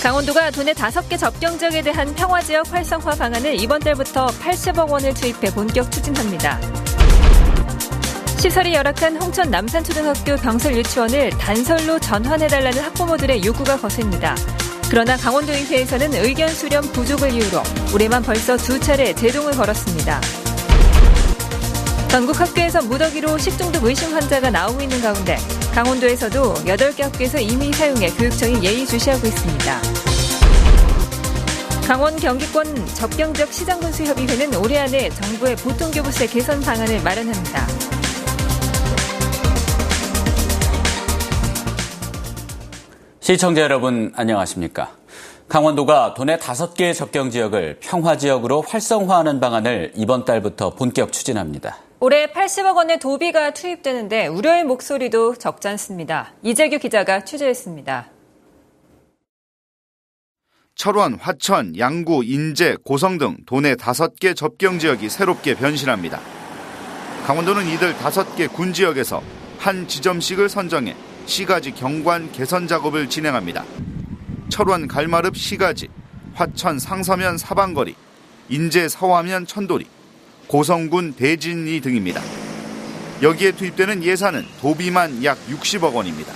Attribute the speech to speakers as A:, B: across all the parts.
A: 강원도가 도내 5개 접경지역에 대한 평화지역 활성화 방안을 이번 달부터 80억 원을 투입해 본격 추진합니다. 시설이 열악한 홍천 남산초등학교 병설 유치원을 단설로 전환해달라는 학부모들의 요구가 거셉니다. 그러나 강원도의회에서는 의견 수렴 부족을 이유로 올해만 벌써 2차례 제동을 걸었습니다. 전국 학교에서 무더기로 식중독 의심 환자가 나오고 있는 가운데 강원도에서도 8개 학교에서 이미 사용해 교육청이 예의주시하고 있습니다. 강원 경기권 접경지역 시장군수협의회는 올해 안에 정부의 보통교부세 개선 방안을 마련합니다.
B: 시청자 여러분 안녕하십니까? 강원도가 도내 5개의 접경지역을 평화지역으로 활성화하는 방안을 이번 달부터 본격 추진합니다.
A: 올해 80억 원의 도비가 투입되는데 우려의 목소리도 적지 않습니다. 이재규 기자가 취재했습니다.
C: 철원, 화천, 양구, 인제, 고성 등 도내 5개 접경지역이 새롭게 변신합니다. 강원도는 이들 5개 군지역에서 한 지점씩을 선정해 시가지 경관 개선 작업을 진행합니다. 철원 갈마릅 시가지, 화천 상서면 사방거리, 인제 서화면 천도리, 고성군 대진리 등입니다. 여기에 투입되는 예산은 도비만 약 60억 원입니다.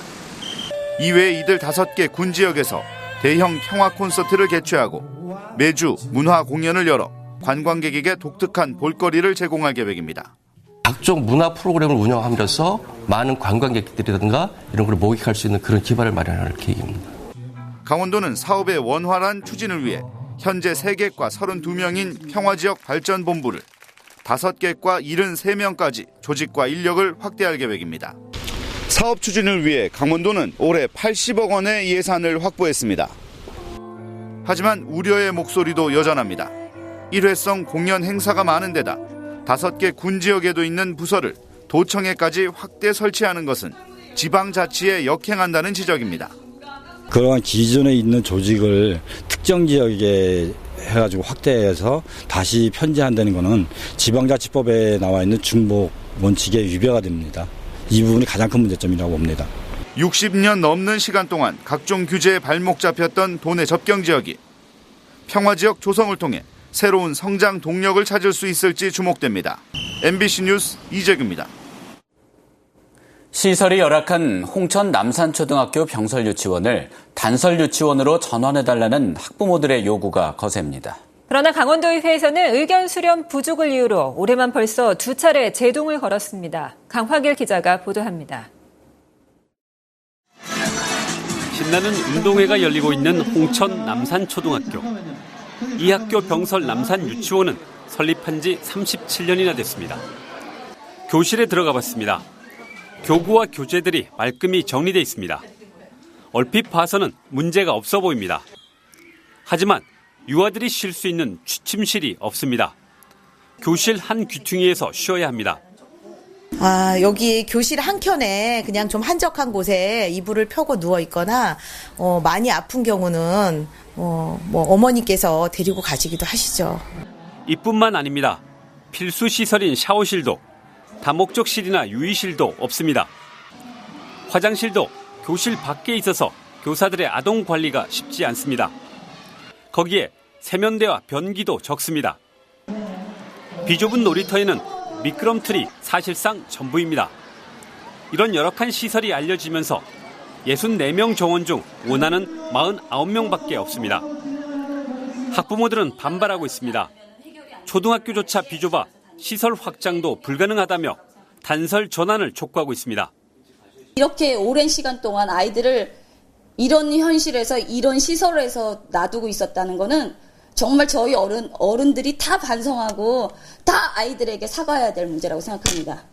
C: 이외에 이들 5개 군지역에서 대형 평화 콘서트를 개최하고 매주 문화 공연을 열어 관광객에게 독특한 볼거리를 제공할 계획입니다.
D: 각종 문화 프로그램을 운영하면서 많은 관광객들이라든가 이런 걸 목격할 수 있는 그런 기반을 마련할 계획입니다.
C: 강원도는 사업의 원활한 추진을 위해 현재 3객과 32명인 평화지역 발전본부를 5객과 73명까지 조직과 인력을 확대할 계획입니다. 사업 추진을 위해 강원도는 올해 80억 원의 예산을 확보했습니다. 하지만 우려의 목소리도 여전합니다. 일회성 공연 행사가 많은 데다 5개 군지역에도 있는 부서를 도청에까지 확대 설치하는 것은 지방자치에 역행한다는 지적입니다.
E: 그러한 기존에 있는 조직을 특정 지역에 해가지고 확대해서 다시 편제한다는 것은 지방자치법에 나와 있는 중복 원칙에 위배가 됩니다. 이 부분이 가장 큰 문제점이라고 봅니다.
C: 60년 넘는 시간 동안 각종 규제에 발목 잡혔던 도내 접경지역이 평화지역 조성을 통해 새로운 성장 동력을 찾을 수 있을지 주목됩니다. MBC 뉴스 이재규입니다.
B: 시설이 열악한 홍천 남산초등학교 병설 유치원을 단설 유치원으로 전환해달라는 학부모들의 요구가 거셉니다.
A: 그러나 강원도의회에서는 의견 수렴 부족을 이유로 올해만 벌써 2차례 제동을 걸었습니다. 강화길 기자가 보도합니다.
F: 신나는 운동회가 열리고 있는 홍천 남산초등학교. 이 학교 병설 남산 유치원은 설립한 지 37년이나 됐습니다. 교실에 들어가 봤습니다. 교구와 교재들이 말끔히 정리되어 있습니다. 얼핏 봐서는 문제가 없어 보입니다. 하지만 유아들이 쉴 수 있는 취침실이 없습니다. 교실 한 귀퉁이에서 쉬어야 합니다.
G: 여기 교실 한켠에 그냥 좀 한적한 곳에 이불을 펴고 누워 있거나 많이 아픈 경우는 어머니께서 데리고 가시기도 하시죠.
F: 이뿐만 아닙니다. 필수 시설인 샤워실도 다목적실이나 유의실도 없습니다. 화장실도 교실 밖에 있어서 교사들의 아동 관리가 쉽지 않습니다. 거기에 세면대와 변기도 적습니다. 비좁은 놀이터에는 미끄럼틀이 사실상 전부입니다. 이런 열악한 시설이 알려지면서 64명 정원 중 원하는 49명밖에 없습니다. 학부모들은 반발하고 있습니다. 초등학교조차 비좁아 시설 확장도 불가능하다며 단설 전환을 촉구하고 있습니다.
H: 이렇게 오랜 시간 동안 아이들을 이런 현실에서 이런 시설에서 놔두고 있었다는 거는 정말 저희 어른들이 다 반성하고 다 아이들에게 사과해야 될 문제라고 생각합니다.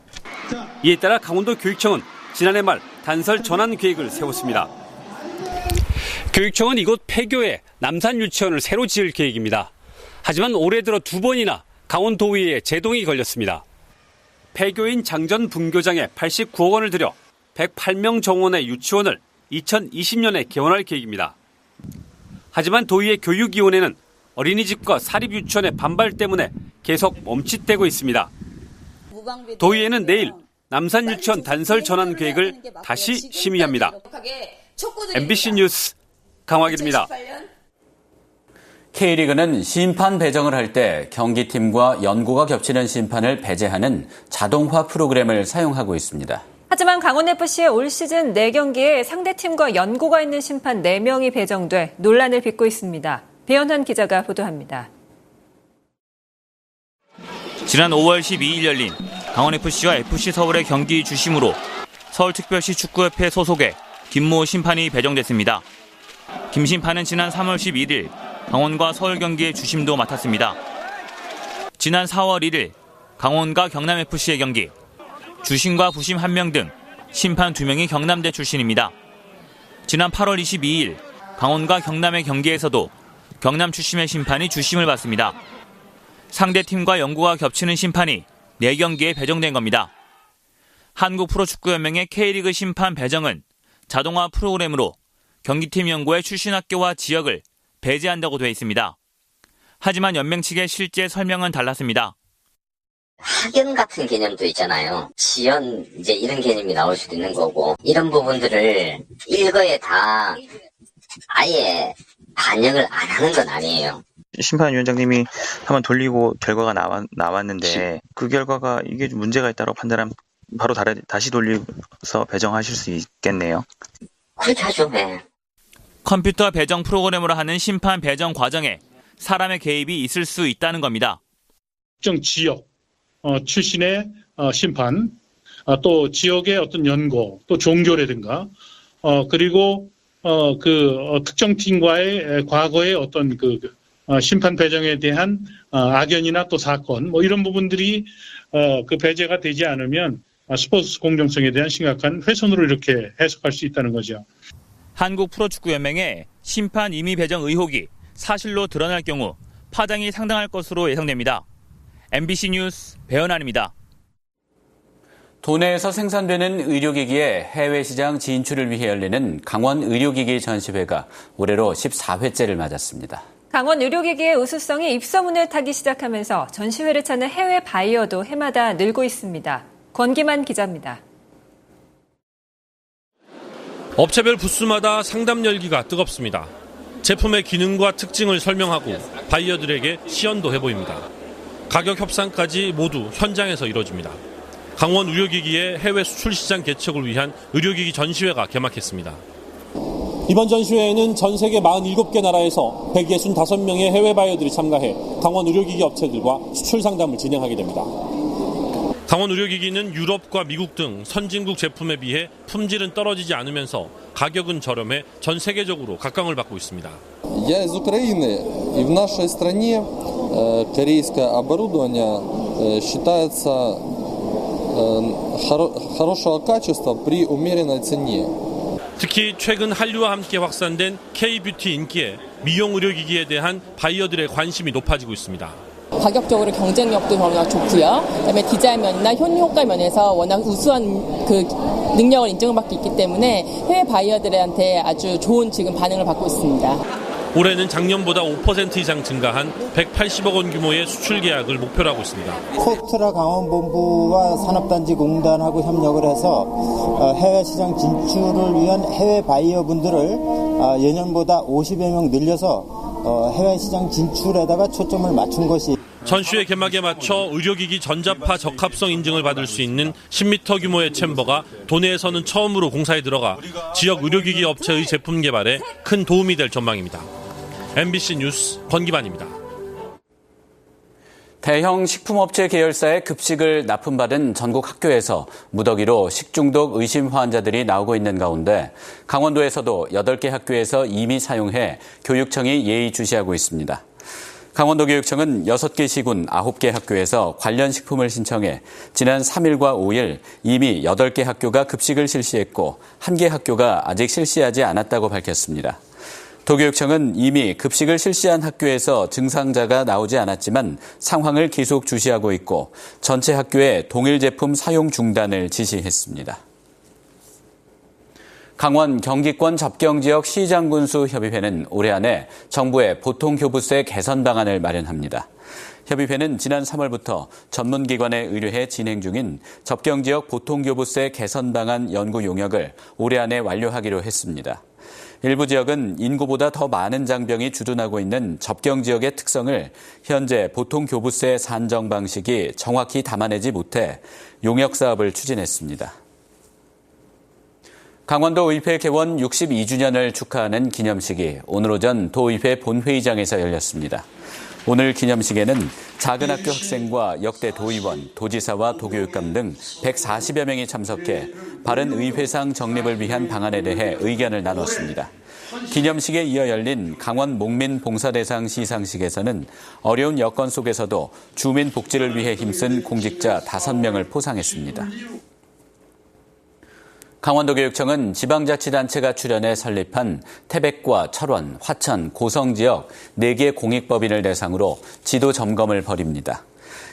F: 이에 따라 강원도 교육청은 지난해 말 단설 전환 계획을 세웠습니다. 교육청은 이곳 폐교에 남산 유치원을 새로 지을 계획입니다. 하지만 올해 들어 2번이나 강원도의회에 제동이 걸렸습니다. 폐교인 장전 분교장에 89억 원을 들여 108명 정원의 유치원을 2020년에 개원할 계획입니다. 하지만 도의회 교육위원회는 어린이집과 사립유치원의 반발 때문에 계속 멈칫대고 있습니다. 도의회는 내일 남산 유치원 단설 전환 계획을 다시 심의합니다. MBC 뉴스 강화길입니다.
B: K리그는 심판 배정을 할 때 경기팀과 연고가 겹치는 심판을 배제하는 자동화 프로그램을 사용하고 있습니다.
A: 하지만 강원FC의 올 시즌 4경기에 상대팀과 연고가 있는 심판 4명이 배정돼 논란을 빚고 있습니다. 배현환 기자가 보도합니다.
I: 지난 5월 12일 열린 강원FC와 FC서울의 경기 주심으로 서울특별시 축구협회 소속의 김모 심판이 배정됐습니다. 김 심판은 지난 3월 11일 강원과 서울 경기의 주심도 맡았습니다. 지난 4월 1일 강원과 경남FC의 경기, 주심과 부심 1명 등 심판 2명이 경남대 출신입니다. 지난 8월 22일 강원과 경남의 경기에서도 경남 출신의 심판이 주심을 받습니다. 상대팀과 연고가 겹치는 심판이 4경기에 배정된 겁니다. 한국프로축구연맹의 K리그 심판 배정은 자동화 프로그램으로 경기팀 연고의 출신 학교와 지역을 배제한다고 되어 있습니다. 하지만 연맹 측의 실제 설명은 달랐습니다.
J: 학연 같은 개념도 있잖아요. 지연 이제 이런 개념이 나올 수도 있는 거고 이런 부분들을 일거에 다 아예 반영을 안 하는 건 아니에요.
K: 심판위원장님이 한번 돌리고 결과가 나왔는데 그 결과가 이게 문제가 있다고 판단하면 바로 다시 돌려서 배정하실 수 있겠네요.
J: 그렇게 하죠. 네.
I: 컴퓨터 배정 프로그램으로 하는 심판 배정 과정에 사람의 개입이 있을 수 있다는 겁니다.
L: 특정 지역 출신의 심판, 또 지역의 어떤 연고, 또 종교라든가, 그리고 특정 팀과의 과거의 어떤 심판 배정에 대한 악연이나 또 사건, 뭐 이런 부분들이 그 배제가 되지 않으면 스포츠 공정성에 대한 심각한 훼손으로 이렇게 해석할 수 있다는 거죠.
I: 한국프로축구연맹의 심판 임의 배정 의혹이 사실로 드러날 경우 파장이 상당할 것으로 예상됩니다. MBC 뉴스 배현환입니다.
B: 도내에서 생산되는 의료기기의 해외 시장 진출을 위해 열리는 강원 의료기기 전시회가 올해로 14회째를 맞았습니다.
A: 강원 의료기기의 우수성이 입소문을 타기 시작하면서 전시회를 찾는 해외 바이어도 해마다 늘고 있습니다. 권기만 기자입니다.
M: 업체별 부스마다 상담 열기가 뜨겁습니다. 제품의 기능과 특징을 설명하고 바이어들에게 시연도 해보입니다. 가격 협상까지 모두 현장에서 이뤄집니다. 강원 의료기기의 해외 수출 시장 개척을 위한 의료기기 전시회가 개막했습니다.
N: 이번 전시회에는 전 세계 47개 나라에서 165명의 해외 바이어들이 참가해 강원 의료기기 업체들과 수출 상담을 진행하게 됩니다.
M: 강원 의료기기는 유럽과 미국 등 선진국 제품에 비해 품질은 떨어지지 않으면서 가격은 저렴해 전 세계적으로 각광을 받고 있습니다.
O: Я из Украины, и в нашей стране корейское оборудование считается хорошего качества при умеренной цене.
M: 특히 최근 한류와 함께 확산된 K-뷰티 인기에 미용 의료기기에 대한 바이어들의 관심이 높아지고 있습니다.
P: 가격적으로 경쟁력도 워낙 좋고요. 그다음에 디자인 면이나 효과 면에서 워낙 우수한 능력을 인정을 받고 있기 때문에 해외 바이어들한테 아주 좋은 지금 반응을 받고 있습니다.
M: 올해는 작년보다 5% 이상 증가한 180억 원 규모의 수출 계약을 목표로 하고 있습니다.
Q: 코스트라 강원본부와 산업단지공단하고 협력을 해서 해외 시장 진출을 위한 해외 바이어분들을 예년보다 50여 명 늘려서 해외 시장 진출에다가 초점을 맞춘 것이.
M: 전시회 개막에 맞춰 의료기기 전자파 적합성 인증을 받을 수 있는 10m 규모의 챔버가 도내에서는 처음으로 공사에 들어가 지역 의료기기 업체의 제품 개발에 큰 도움이 될 전망입니다. MBC 뉴스 권기만입니다.
B: 대형 식품업체 계열사의 급식을 납품받은 전국 학교에서 무더기로 식중독 의심 환자들이 나오고 있는 가운데 강원도에서도 8개 학교에서 이미 사용해 교육청이 예의주시하고 있습니다. 강원도교육청은 6개 시군 9개 학교에서 관련 식품을 신청해 지난 3일과 5일 이미 8개 학교가 급식을 실시했고 1개 학교가 아직 실시하지 않았다고 밝혔습니다. 도교육청은 이미 급식을 실시한 학교에서 증상자가 나오지 않았지만 상황을 계속 주시하고 있고 전체 학교에 동일 제품 사용 중단을 지시했습니다. 강원 경기권 접경지역 시장군수협의회는 올해 안에 정부의 보통교부세 개선 방안을 마련합니다. 협의회는 지난 3월부터 전문기관에 의뢰해 진행 중인 접경지역 보통교부세 개선 방안 연구 용역을 올해 안에 완료하기로 했습니다. 일부 지역은 인구보다 더 많은 장병이 주둔하고 있는 접경 지역의 특성을 현재 보통교부세 산정 방식이 정확히 담아내지 못해 용역 사업을 추진했습니다. 강원도 의회 개원 62주년을 축하하는 기념식이 오늘 오전 도의회 본회의장에서 열렸습니다. 오늘 기념식에는 작은 학교 학생과 역대 도의원, 도지사와 도교육감 등 140여 명이 참석해 바른 의회상 정립을 위한 방안에 대해 의견을 나눴습니다. 기념식에 이어 열린 강원 목민 봉사대상 시상식에서는 어려운 여건 속에서도 주민 복지를 위해 힘쓴 공직자 5명을 포상했습니다. 강원도교육청은 지방자치단체가 출연해 설립한 태백과 철원, 화천, 고성 지역 4개 공익법인을 대상으로 지도 점검을 벌입니다.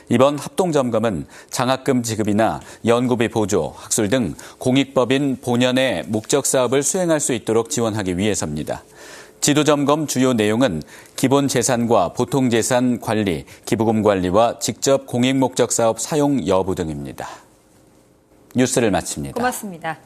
B: 이번 합동점검은 장학금 지급이나 연구비 보조, 학술 등 공익법인 본연의 목적 사업을 수행할 수 있도록 지원하기 위해서입니다. 지도점검 주요 내용은 기본 재산과 보통 재산 관리, 기부금 관리와 직접 공익 목적 사업 사용 여부 등입니다. 뉴스를 마칩니다.
A: 고맙습니다.